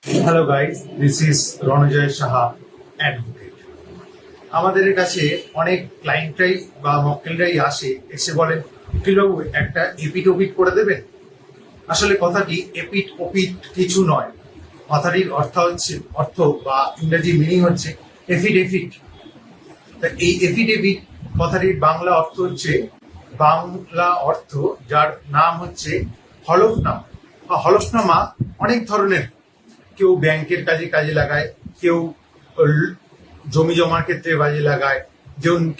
Hello guys, this is Ranjoy Saha advocate. আমাদের কাছে অনেক ক্লায়েন্টরাই বা মক্কেলরাই এসে বলেন, উকিলবাবু একটা এপিট ওপিট করে দেবেন। আসলে কথাটি এপিট ওপিট কিছু নয়। কথাটির অর্থ বা ইংরেজি মিনিং হচ্ছে এফিডেভিট। তা এই এফিডেভিট কথাটির বাংলা অর্থ যার নাম হচ্ছে হলফনামা। হলফনামা অনেক ধরনের, কেউ ব্যাংকের কাজে লাগায়, কেউ জমি জমার ক্ষেত্রে কাজে লাগায়,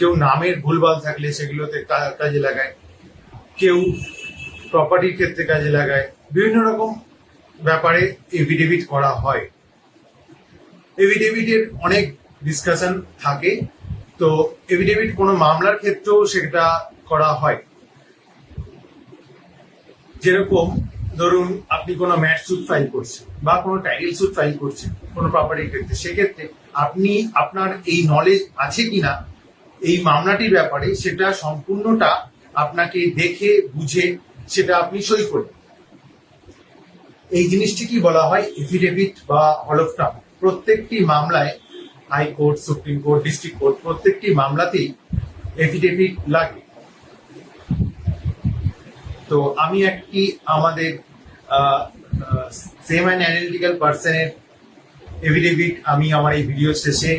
কেউ নামের ভুলভাল থাকলে সেগুলোতে কাজে লাগায়, কেউ প্রপার্টির ক্ষেত্রে কাজে লাগায়। বিভিন্ন রকম ব্যাপারে এফিডেভিট করা হয়। এফিডেভিটের অনেক ডিসকাশন থাকে, তো এফিডেভিট কোনো মামলার ক্ষেত্রেও সেটা করা হয়। যেরকম ধরুন, আপনি কোনো ম্যাট স্যুট ফাইল করছেন বা কোনো টাইটেল স্যুট ফাইল করছেন কোনো প্রপার্টির ক্ষেত্রে, সেক্ষেত্রে আপনার এই নলেজ আছে কিনা এই মামলাটির ব্যাপারে সেটা সম্পূর্ণটা আপনাকে দেখে বুঝে সেটা আপনি সই করবেন। এই জিনিসটি বলা হয় এফিডেভিট বা হলফনামা। প্রত্যেকটি মামলায়, high court, supreme court, district court, প্রত্যেকটি মামলাতেই এফিডেভিট লাগে। তো আমি আমাদের সেম অ্যান্ড অ্যানালিটিক্যাল পার্সনের এফিডেভিট আমি আমার এই ভিডিও শেষে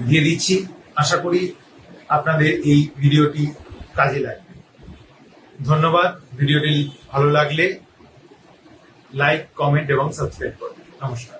দিয়ে দিচ্ছি। আশা করি আপনাদের এই ভিডিওটি কাজে লাগবে। ধন্যবাদ। ভিডিওটি ভালো লাগলে লাইক, কমেন্ট এবং সাবস্ক্রাইব করবেন। নমস্কার।